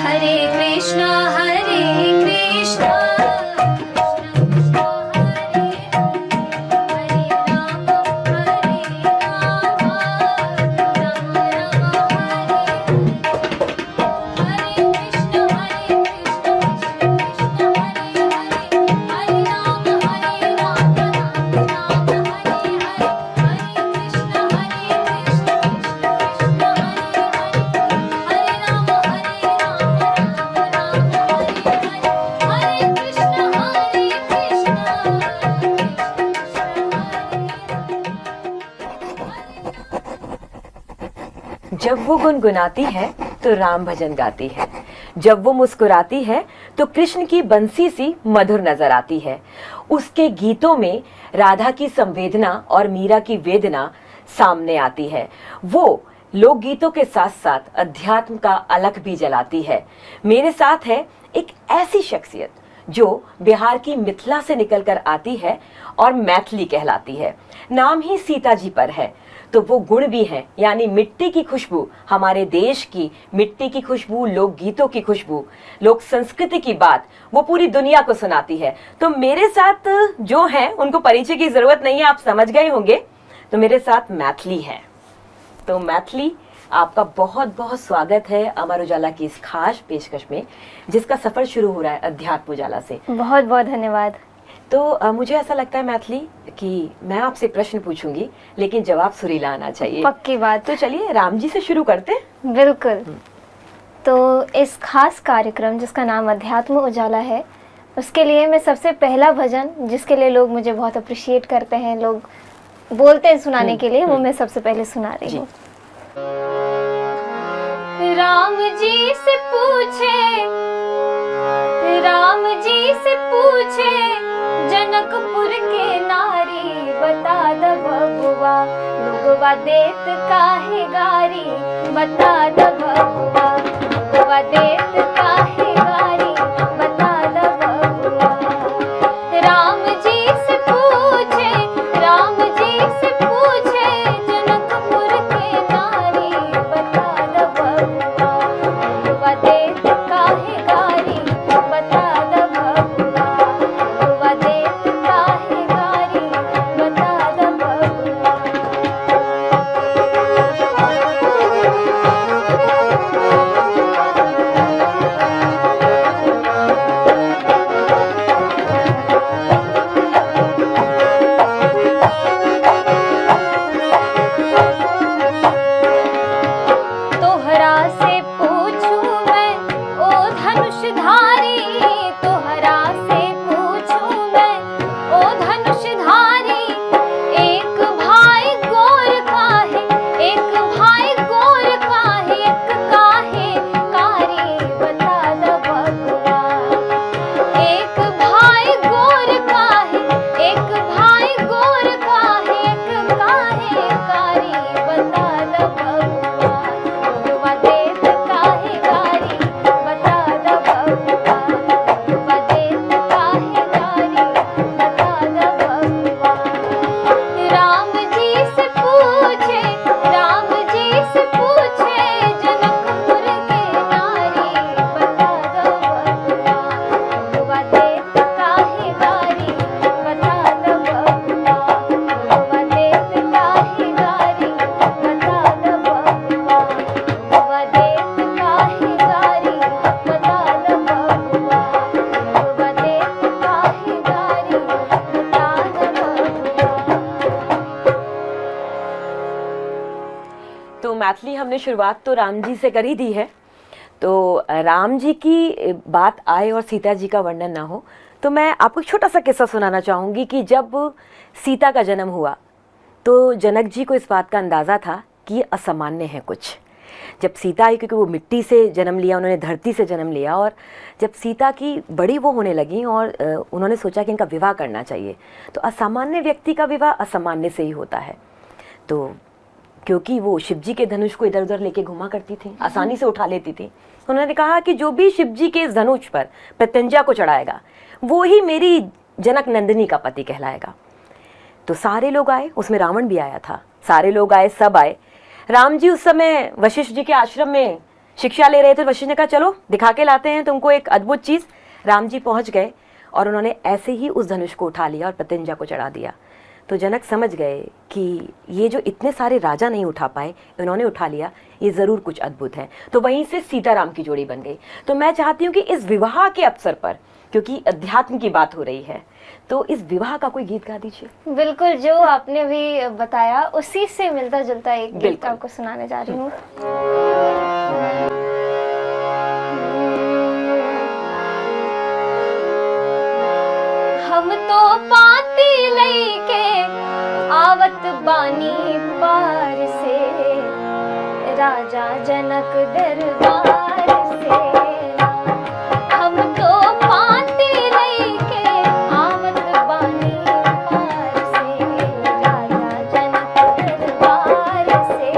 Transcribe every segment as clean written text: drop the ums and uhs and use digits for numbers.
हरे कृष्णा हरे कृष्णा जब वो गुनगुनाती है तो राम भजन गाती है, जब वो मुस्कुराती है तो कृष्ण की बंसी सी मधुर नजर आती है। उसके गीतों में राधा की संवेदना और मीरा की वेदना सामने आती है। वो लोकगीतों के साथ साथ अध्यात्म का अलख भी जलाती है। मेरे साथ है एक ऐसी शख्सियत जो बिहार की मिथिला से निकलकर आती है और मैथिली कहलाती है। नाम ही सीता जी पर है तो वो गुण भी हैं, यानी मिट्टी की खुशबू, हमारे देश की मिट्टी की खुशबू, लोक गीतों की खुशबू, लोक संस्कृति की बात वो पूरी दुनिया को सुनाती है। तो मेरे साथ जो हैं उनको परिचय की जरूरत नहीं है, आप समझ गए होंगे। तो मेरे साथ मैथिली है। तो मैथिली, आपका बहुत बहुत स्वागत है अमर उजाला की इस खास पेशकश में, जिसका सफर शुरू हो रहा है अध्यात्म उजाला से। बहुत बहुत धन्यवाद। तो मुझे ऐसा लगता है मैथिली कि मैं आपसे प्रश्न पूछूंगी लेकिन जवाब सुरीला आना चाहिए। पक्की बात। तो चलिए राम जी से शुरू करते हैं। बिल्कुल। तो इस खास कार्यक्रम जिसका नाम अध्यात्म उजाला है, उसके लिए मैं सबसे पहला भजन, जिसके लिए लोग मुझे बहुत अप्रिशिएट करते हैं, लोग बोलते हैं सुनाने के लिए, वो मैं सबसे पहले सुना रही हूँ। राम जी से पूछे, राम जी से पूछे जनकपुर के नारी, बता द बबुआ लोगवा देत काहे गारी, बता द बबुआ लोगवा देत काहे गारी, बता द बबुआ। राम जी से पूछे, राम जी से पूछे जनकपुर के नारी, बता द बबुआ लोगवा देत काहे गारी, बता द बबुआ लोगवा देत काहे गारी, बता द बबुआ। तोहरा से पूछूं मैं ओ धनुषधारी, तोहरा से पूछूं मैं ओ धनुषधारी, एक भाई गोर काहे, एक भाई गोर काहे, एक काहे कारी, बता द बबुआ। एक भाई गोर काहे, एक भाई गोर काहे, एक काहे कारी, बता द बबुआ लोगवा देत काहे गारी, बता द बबुआ लोगवा देत काहे गारी, बता द बबुआ। राम जी से पूछे, राम जी से पूछे जनकपुर के नारी, बता द बबुआ लोगवा देत काहे गारी, बता द बबुआ लोगवा देत काहे गारी, बता द बबुआ लोगवा देत काहे गारी, बता द बबुआ लोगवा देत काहे गारी, बता द बबुआ। तो मैथिली, हमने शुरुआत तो राम जी से कर ही दी है। तो राम जी की बात आए और सीता जी का वर्णन ना हो तो मैं आपको एक छोटा सा किस्सा सुनाना चाहूँगी कि जब सीता का जन्म हुआ तो जनक जी को इस बात का अंदाज़ा था कि ये असामान्य है कुछ। जब सीता आई, क्योंकि वो मिट्टी से जन्म लिया, उन्होंने धरती से जन्म लिया, और जब सीता की बड़ी वो होने लगी और उन्होंने सोचा कि इनका विवाह करना चाहिए, तो असामान्य व्यक्ति का विवाह असामान्य से ही होता है। तो क्योंकि वो शिव जी के धनुष को इधर उधर लेके घुमा करती थी, आसानी से उठा लेती थी, उन्होंने कहा कि जो भी शिव जी के धनुष पर प्रत्यंजा को चढ़ाएगा वो ही मेरी जनक नंदिनी का पति कहलाएगा। तो सारे लोग आए, उसमें रावण भी आया था, सारे लोग आए, सब आए। राम जी उस समय वशिष्ठ जी के आश्रम में शिक्षा ले रहे थे। वशिष्ठ ने कहा चलो दिखा के लाते हैं तुमको एक अद्भुत चीज। राम जी पहुंच गए और उन्होंने ऐसे ही उस धनुष को उठा लिया और प्रत्यंजा को चढ़ा दिया। तो जनक समझ गए कि ये जो इतने सारे राजा नहीं उठा पाए, इन्होंने उठा लिया, ये जरूर कुछ अद्भुत है। तो वहीं से सीताराम की जोड़ी बन गई। तो मैं चाहती हूँ कि इस विवाह के अवसर पर, क्योंकि अध्यात्म की बात हो रही है, तो इस विवाह का कोई गीत गा दीजिए। बिल्कुल, जो आपने अभी बताया उसी से मिलता जुलता एक गीत बिल्कुल। आपको सुनाने जा रही हूँ। हम तो पाती लईके आवत बानी पार से, राजा जनक दरबार से। हम तो पाती लईके आवत बानी पार से, राजा जनक दरबार से।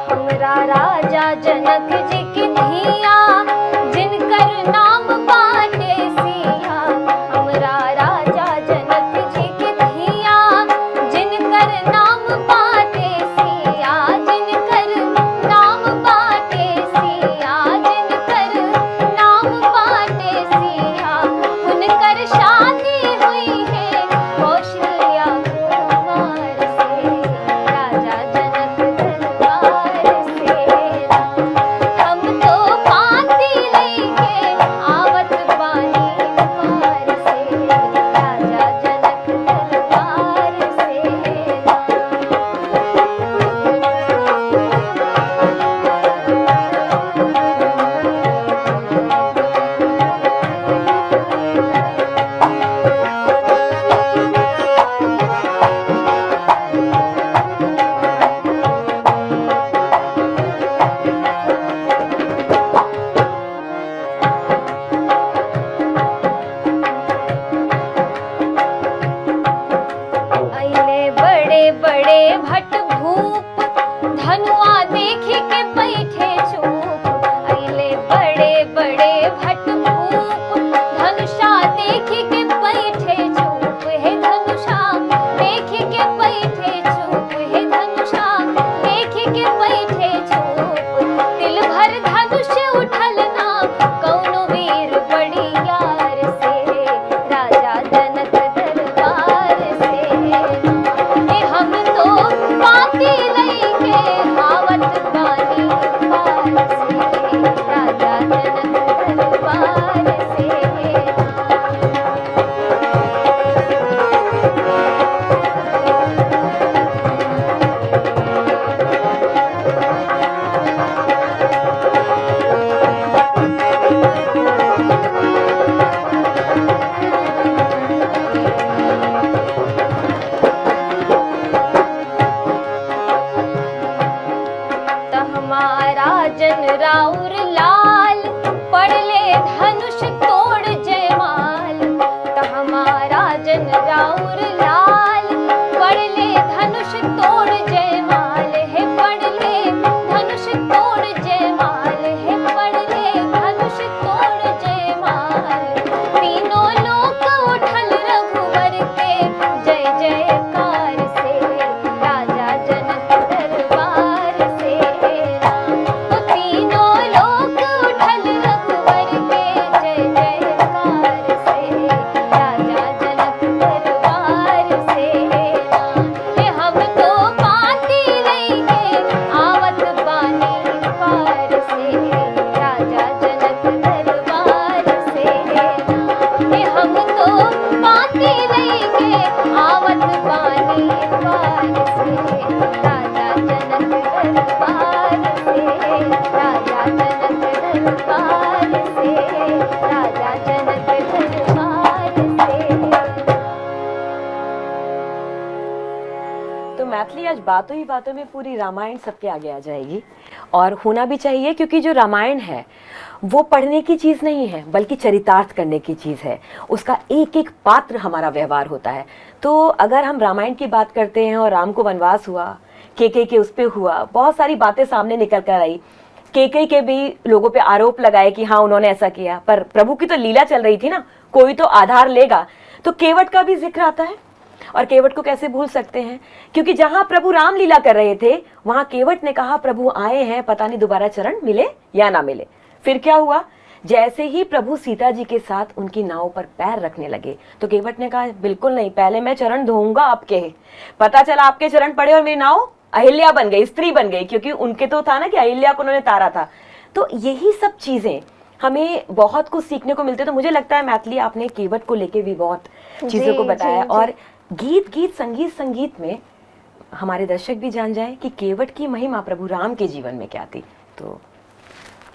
हमरा राजा जनक जी की धिया, जिनकर नाम बाटे सिया। हमरा राजा जनक जी की धिया, जिनकर नाम बाटे सिया। जिनकर नाम बाटे सिया, जिनकर नाम बाटे सिया। उनकर शादी हुई है कौशल्या कुमार से, राजा जनक दरबार से। हम तो पाती लईके आवत बानी पार से, राजा जनक दरबार से। अइले बड़े बड़े भट भूप, धनुआ देखी के बैठे चूप। अइले बड़े बड़े भट भूप, धनुषा देखी के बैठे चूप। हे धनुषा देखी के बैठे चूप। हे धनुषा देखी के बैठे चूप। दिल भर धनुष उठल ना कौनो वीर बड़ी यार से, राजा जनक दरबार से। हम तो पाती लईके आवत बानी पार से, राजा जनक दरबार से। त हमारा जन राउर लाल, पड़ले धनुष तोड़ जयमाल। त हमारा जन राउर लाल, पड़ले धनुष तोड़ जयमाल। है पड़ले धनुष तोड़ जयमाल। है पड़ले धनुष तोड़ जयमाल। तीनों लोक उठल रघुवर के जय जयकार से, राजा जनक दरबार से। तो तीनों लोक उठल रघुवर के जय जयकार से, राजा जनक दरबार से। ये हम तो पाती लईके आवत बानी पार से, राजा जनक दरबार से। ये हम तो पाती लईके आवत बानी पार से, राजा जनक दरबार से। राजा जनक दरबार से, राजा जनक दरबार से। तो मैथिली आज बातों ही बातों में पूरी रामायण सबके आगे आ जाएगी। और होना भी चाहिए, क्योंकि जो रामायण है वो पढ़ने की चीज़ नहीं है बल्कि चरितार्थ करने की चीज़ है। उसका एक एक पात्र हमारा व्यवहार होता है। तो अगर हम रामायण की बात करते हैं और राम को वनवास हुआ, के उस पे हुआ, बहुत सारी बातें सामने निकल कर आई। के भी लोगों पे आरोप लगाए कि हाँ उन्होंने ऐसा किया, पर प्रभु की तो लीला चल रही थी ना, कोई तो आधार लेगा। तो केवट का भी जिक्र आता है, और केवट को कैसे भूल सकते हैं, क्योंकि जहां प्रभु राम लीला कर रहे थे वहां केवट ने कहा प्रभु आए हैं, पता नहीं दोबारा चरण मिले या ना मिले। फिर क्या हुआ, जैसे ही प्रभु सीता जी के साथ उनकी नाव पर पैर रखने लगे तो केवट ने कहा बिल्कुल नहीं, पहले मैं चरण धोऊंगा आपके। पता चला आपके चरण पड़े और मेरी नाव अहिल्या बन गई, स्त्री बन गई, क्योंकि उनके तो था ना कि अहिल्या को उन्होंने तारा था। तो यही सब चीजें हमें बहुत कुछ सीखने को मिलते। तो मुझे लगता है मैथिली आपने केवट को लेके भी बहुत चीजों को बताया, और गीत संगीत में हमारे दर्शक भी जान जाए कि केवट की महिमा प्रभु राम के जीवन में क्या थी। तो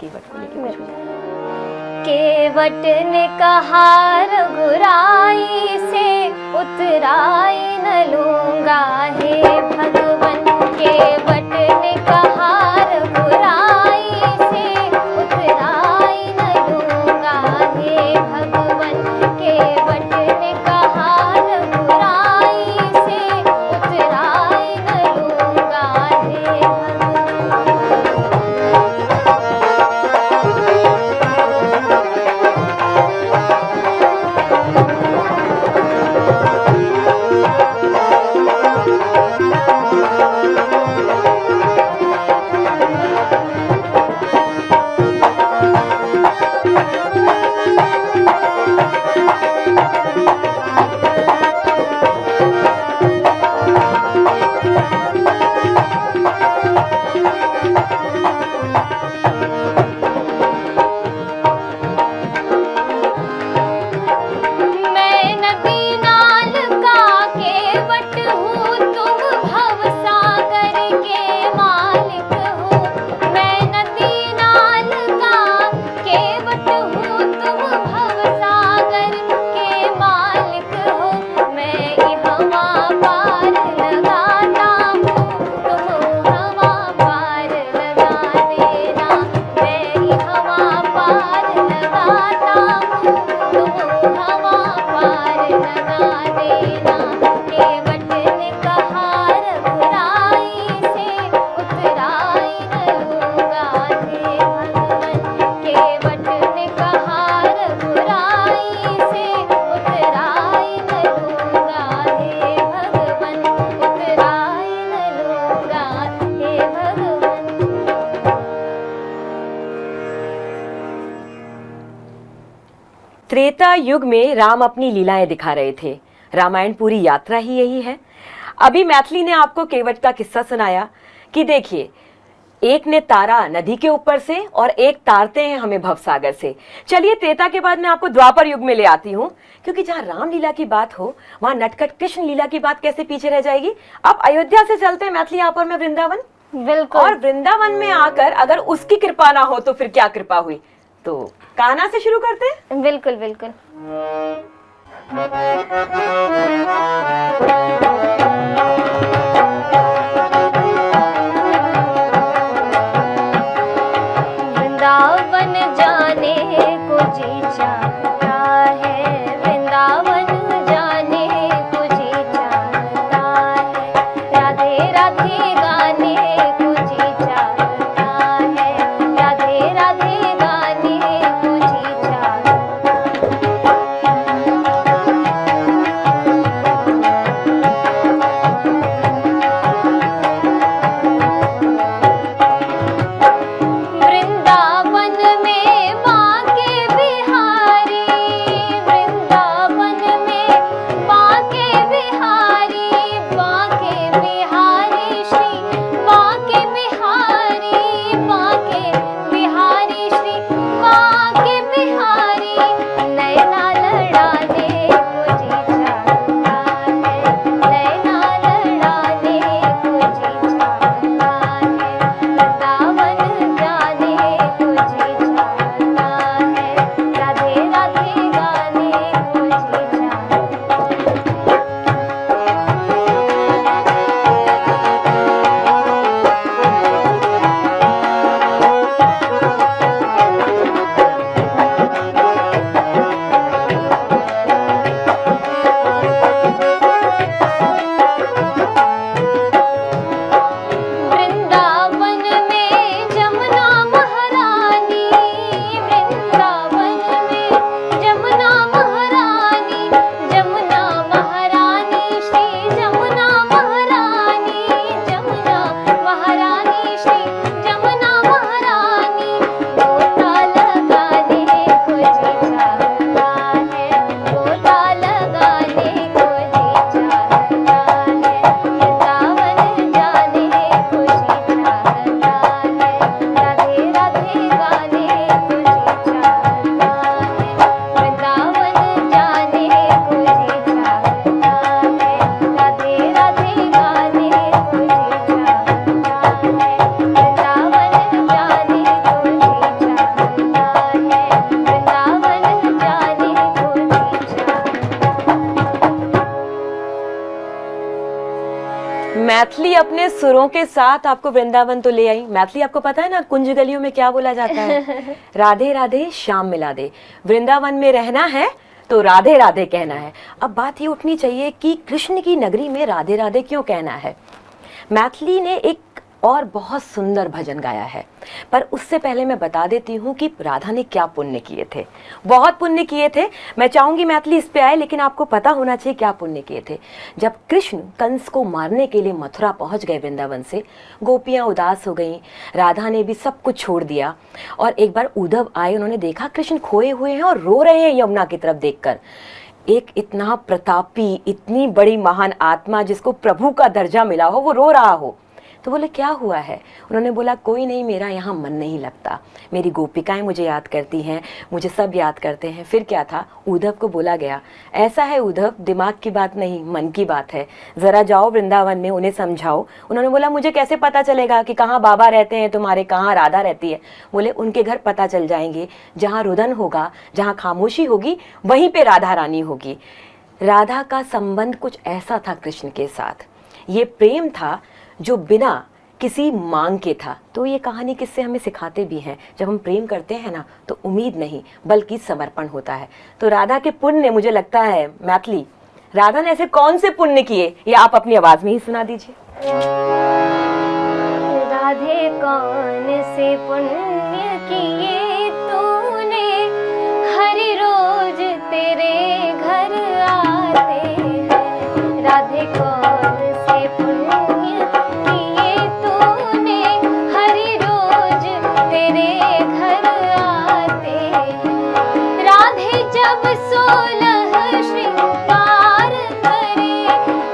केवट को लेके कुछ केवट ने कहा रघुराई से उतराई न लूंगा हे भगवन। केवट ने कहा रघुराई से उतराई न लूंगा हे भगवन। केवट ने कहा रघुराई से उतराई न लूंगा हे त्रेता युग में राम अपनी लीलाएं दिखा रहे थे। रामायण पूरी यात्रा ही यही है। अभी मैथिली ने आपको केवट का किस्सा सुनाया कि देखिए, एक ने तारा नदी के ऊपर से और एक तारते हैं हमें भवसागर से। चलिए त्रेता के बाद मैं आपको द्वापर युग में ले आती हूँ, क्योंकि जहाँ राम लीला की बात हो वहाँ नटखट कृष्ण लीला की बात कैसे पीछे रह जाएगी। अब अयोध्या से चलते हैं मैथिली, आप और मैं वृंदावन। बिल्कुल। और वृंदावन में आकर अगर उसकी कृपा ना हो तो फिर क्या कृपा हुई। तो कान्हा से शुरू करते हैं। बिल्कुल बिल्कुल। वृंदावन जाने को जी चाहता है, वृंदावन जाने को जी चाहता है, राधे राधे गाने को जी चाहता है, राधे राधे गाने को जी चाहता है। मैथिली अपने सुरों के साथ आपको वृंदावन तो ले आई। मैथिली आपको पता है ना, कुंज गलियों में क्या बोला जाता है? राधे राधे श्याम मिला दे। वृंदावन में रहना है तो राधे राधे कहना है। अब बात ये उठनी चाहिए कि कृष्ण की नगरी में राधे राधे क्यों कहना है। मैथिली ने एक और बहुत सुंदर भजन गाया है, पर उससे पहले मैं बता देती हूँ कि राधा ने क्या पुण्य किए थे। बहुत पुण्य किए थे। मैं चाहूंगी मैथिली इस पे आए, लेकिन आपको पता होना चाहिए क्या पुण्य किए थे। जब कृष्ण कंस को मारने के लिए मथुरा पहुंच गए वृंदावन से, गोपियां उदास हो गईं, राधा ने भी सब कुछ छोड़ दिया। और एक बार उद्धव आए, उन्होंने देखा कृष्ण खोए हुए हैं और रो रहे हैं यमुना की तरफ देखकर। एक इतना प्रतापी, इतनी बड़ी महान आत्मा जिसको प्रभु का दर्जा मिला हो, वो रो रहा हो। तो बोले क्या हुआ है? उन्होंने बोला कोई नहीं, मेरा यहाँ मन नहीं लगता, मेरी गोपिकाएं मुझे याद करती हैं, मुझे सब याद करते हैं। फिर क्या था, उद्धव को बोला गया, ऐसा है उद्धव, दिमाग की बात नहीं मन की बात है, ज़रा जाओ वृंदावन में उन्हें समझाओ। उन्होंने बोला मुझे कैसे पता चलेगा कि कहाँ बाबा रहते हैं तुम्हारे, कहाँ राधा रहती है? बोले उनके घर पता चल जाएंगे, जहाँ रुदन होगा, जहाँ खामोशी होगी, वहीं पर राधा रानी होगी। राधा का संबंध कुछ ऐसा था कृष्ण के साथ, ये प्रेम था जो बिना किसी मांग के था। तो ये कहानी किससे हमें सिखाते भी हैं, जब हम प्रेम करते हैं ना तो उम्मीद नहीं बल्कि समर्पण होता है। तो राधा के पुण्य, मुझे लगता है मैथिली, राधा ने ऐसे कौन से पुण्य किए, ये आप अपनी आवाज में ही सुना दीजिए। राधे कौन से पुण्य किए तूने, हर रोज तेरे घर आते हैं। राधे कौन से पुण्य किए तूने, हर रोज तेरे घर आते हैं। राधे जब 16 श्रृंगार करे,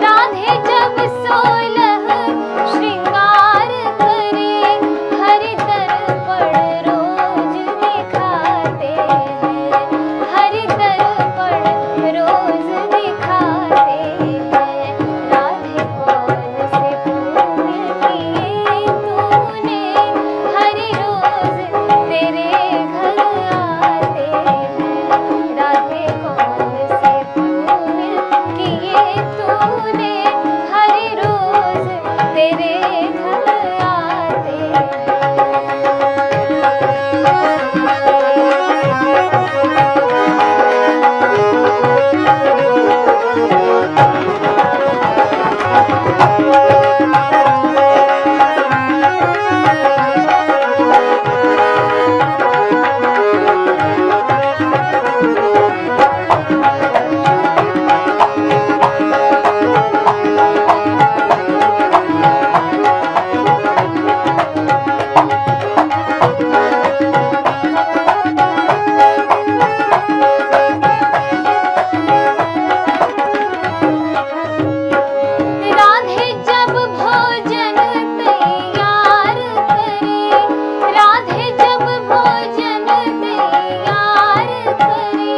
राधे जब 16 श्रृंगार करे, हर दर्पण रोज दिखाते हैं, हर दर्पण रोज दिखाते हैं। राधे कौन से पुण्य किए तूने, हर रोज तेरे घर आते हैं। राधे कौन से पुण्य किए तूने, हर रोज तेरे घर आते राधे जब भोजन तैयार करे, राधे जब भोजन तैयार करे,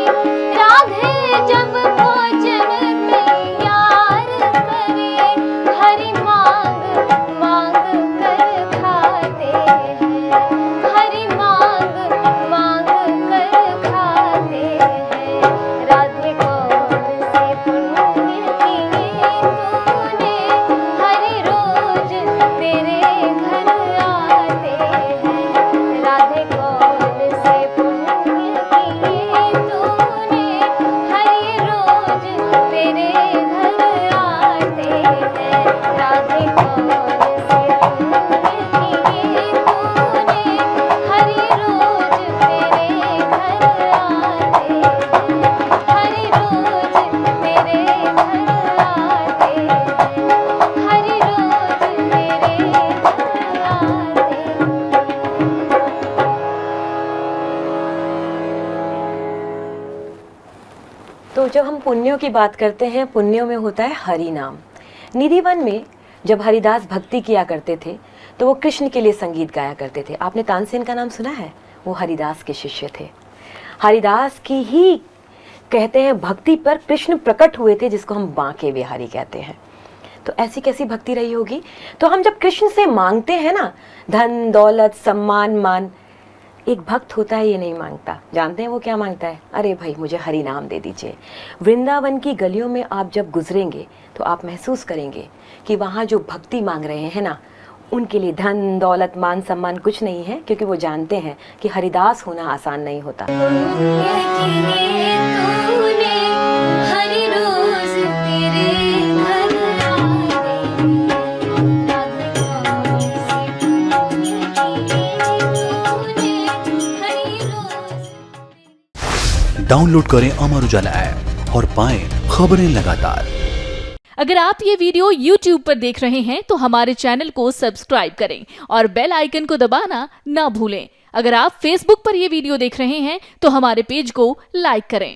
राधे जब भोजन तैयार करे, हरि मांग मांग कर खाते हैं, हरि मांग मांग कर खाते हैं। राधे कौन से पुण्य किए तूने, हर रोज तेरे घर आते हैं। राधे कौन से पुण्य किए तूने, हर रोज तेरे घर आते हैं। राधे कौन से पुण्य किए तूने, हर रोज तेरे घर आते हैं, हर रोज तेरे घर आते हैं, हर रोज तेरे घर आते हैं। तो जब हम पुण्यों की बात करते हैं, पुण्यों में होता है हरि नाम। निधिवन में जब हरिदास भक्ति किया करते थे तो वो कृष्ण के लिए संगीत गाया करते थे। आपने तानसेन का नाम सुना है? वो हरिदास के शिष्य थे। हरिदास की ही कहते हैं भक्ति पर कृष्ण प्रकट हुए थे, जिसको हम बांके बिहारी कहते हैं। तो ऐसी कैसी भक्ति रही होगी। तो हम जब कृष्ण से मांगते हैं ना धन दौलत सम्मान मान, एक भक्त होता है ये नहीं मांगता, जानते हैं वो क्या मांगता है? अरे भाई मुझे हरि नाम दे दीजिए। वृंदावन की गलियों में आप जब गुजरेंगे तो आप महसूस करेंगे कि वहाँ जो भक्ति मांग रहे हैं ना, उनके लिए धन दौलत मान सम्मान कुछ नहीं है, क्योंकि वो जानते हैं कि हरिदास होना आसान नहीं होता। हरि रोज तेरे घर डाउनलोड करें अमर उजाला ऐप और पाएं खबरें लगातार। अगर आप ये वीडियो YouTube पर देख रहे हैं तो हमारे चैनल को सब्सक्राइब करें और बेल आइकन को दबाना ना भूलें। अगर आप Facebook पर ये वीडियो देख रहे हैं तो हमारे पेज को लाइक करें।